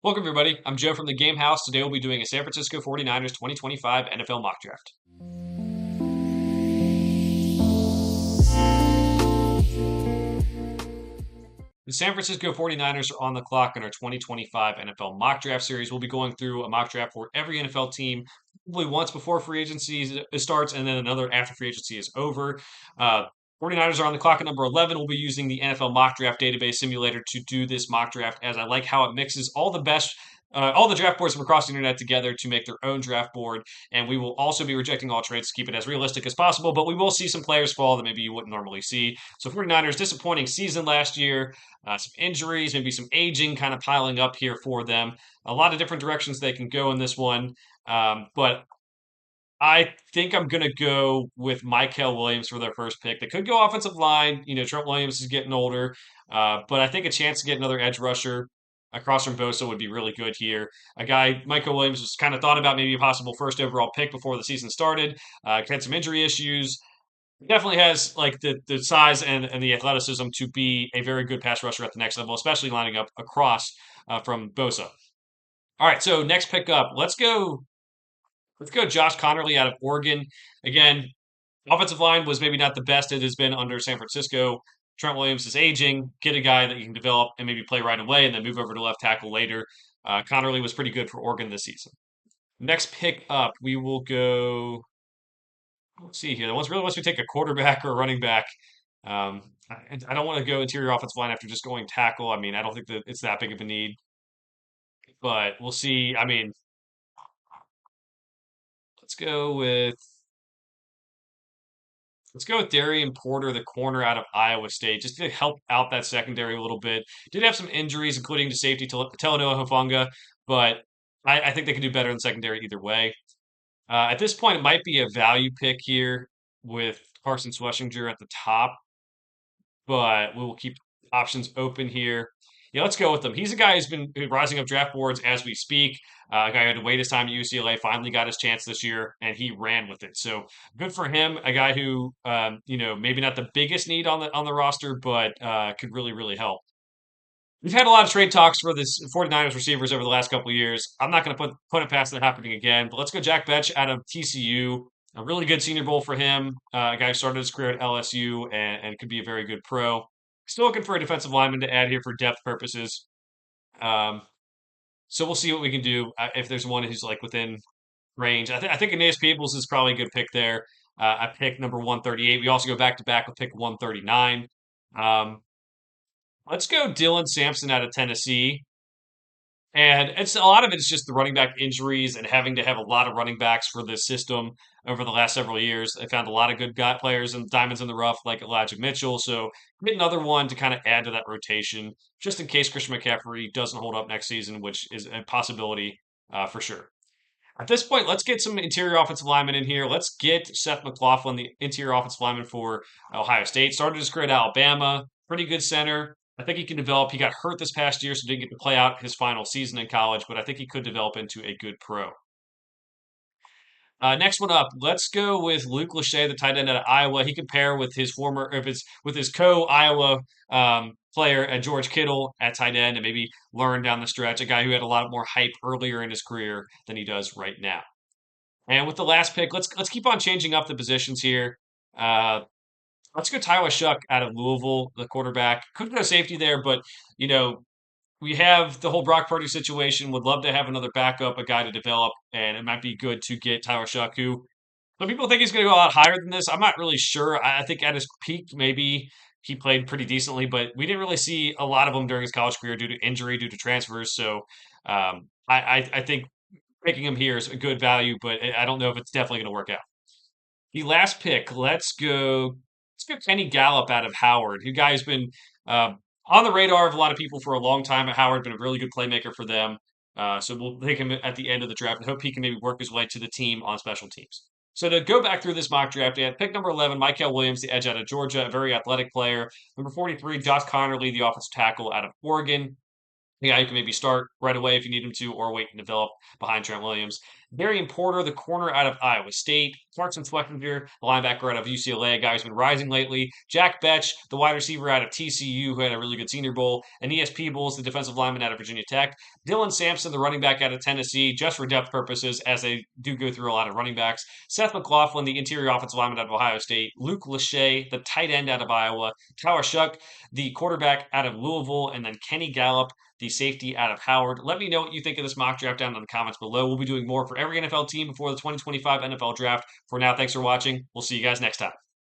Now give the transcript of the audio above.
Welcome, everybody. I'm Joe from the Game House. Today we'll be doing a San Francisco 49ers 2025 NFL mock draft. The San Francisco 49ers are on the clock in our 2025 NFL mock draft series. We'll be going through a mock draft for every NFL team, probably once before free agency starts and then another after free agency is over. Uh, 49ers are on the clock at number 11. We'll be using the NFL mock draft database simulator to do this mock draft, as I like how it mixes all the draft boards from across the internet together to make their own draft board. And we will also be rejecting all trades to keep it as realistic as possible, but we will see some players fall that maybe you wouldn't normally see. So 49ers, disappointing season last year, some injuries, maybe some aging kind of piling up here for them. A lot of different directions they can go in this one. But I think I'm going to go with Mykel Williams for their first pick. They could go offensive line. Trent Williams is getting older, but I think a chance to get another edge rusher across from Bosa would be really good here. A guy, Mykel Williams, was kind of thought about maybe a possible first overall pick before the season started. Had some injury issues. Definitely has like the size and the athleticism to be a very good pass rusher at the next level, especially lining up across from Bosa. All right, so next pick up, let's go Josh Connerly out of Oregon. Again, offensive line was maybe not the best it has been under San Francisco. Trent Williams is aging. Get a guy that you can develop and maybe play right away and then move over to left tackle later. Connerly was pretty good for Oregon this season. Next pick up, we will go. Let's see here. Once we take a quarterback or a running back, I don't want to go interior offensive line after just going tackle. I mean, I don't think that it's that big of a need, but we'll see. I mean, let's go with let's go with Darian Porter, the corner out of Iowa State, just to help out that secondary a little bit. Did have some injuries, including to safety Talanoa Hufanga, but I think they could do better in secondary either way. At this point, it might be a value pick here with Carson Schlesinger at the top, but we will keep options open here. Yeah, let's go with him. He's a guy who's been rising up draft boards as we speak. A guy who had to wait his time at UCLA, finally got his chance this year, and he ran with it. So good for him. A guy who, maybe not the biggest need on the roster, but could really, really help. We've had a lot of trade talks for this 49ers receivers over the last couple of years. I'm not going to put it past it happening again, but let's go Jack Betch out of TCU. A really good Senior Bowl for him. A guy who started his career at LSU and could be a very good pro. Still looking for a defensive lineman to add here for depth purposes. Um, so we'll see what we can do if there's one who's like within range. I think Aeneas Peoples is probably a good pick there. I pick number 138. We also go back to back with pick 139. Um, let's go Dylan Sampson out of Tennessee. And it's a lot of it's just the running back injuries and having to have a lot of running backs for this system over the last several years. They found a lot of good guy players and diamonds in the rough like Elijah Mitchell. So get another one to kind of add to that rotation, just in case Christian McCaffrey doesn't hold up next season, which is a possibility for sure. At this point, let's get some interior offensive linemen in here. Let's get Seth McLaughlin, the interior offensive lineman for Ohio State. Started his career at Alabama. Pretty good center. I think he can develop. He got hurt this past year, so didn't get to play out his final season in college, but I think he could develop into a good pro. Next one up, let's go with Luke Lachey, the tight end out of Iowa. He can pair with his with his co-Iowa player, George Kittle at tight end, and maybe learn down the stretch. A guy who had a lot more hype earlier in his career than he does right now. And with the last pick, let's keep on changing up the positions here. Uh, let's go Tyler Shuck out of Louisville, the quarterback. Could go safety there, but you know we have the whole Brock Purdy situation. Would love to have another backup, a guy to develop, and it might be good to get Tyler Shuck, who some people think he's going to go a lot higher than this. I'm not really sure. I think at his peak, maybe he played pretty decently, but we didn't really see a lot of him during his college career due to injury, due to transfers. So I think picking him here is a good value, but I don't know if it's definitely going to work out. The last pick, let's go Kenny Gallup out of Howard, who guy has been uh, on the radar of a lot of people for a long time at Howard, been a really good playmaker for them. So we'll take him at the end of the draft and hope he can maybe work his way to the team on special teams. So to go back through this mock draft, at pick number 11, Mykel Williams, the edge out of Georgia, a very athletic player. Number 43, Josh Connerly, the offensive tackle out of Oregon. A guy who can maybe start right away if you need him to, or wait and develop behind Trent Williams. Darian Porter, the corner out of Iowa State. Clarkson Fletchinger, the linebacker out of UCLA, a guy who's been rising lately. Jack Betch, the wide receiver out of TCU, who had a really good Senior Bowl. Aeneas Peebles, the defensive lineman out of Virginia Tech. Dylan Sampson, the running back out of Tennessee, just for depth purposes, as they do go through a lot of running backs. Seth McLaughlin, the interior offensive lineman out of Ohio State. Luke Lachey, the tight end out of Iowa. Tyler Shuck, the quarterback out of Louisville. And then Kenny Gallup, the safety out of Howard. Let me know what you think of this mock draft down in the comments below. We'll be doing more for every NFL team before the 2025 NFL draft. For now, thanks for watching. We'll see you guys next time.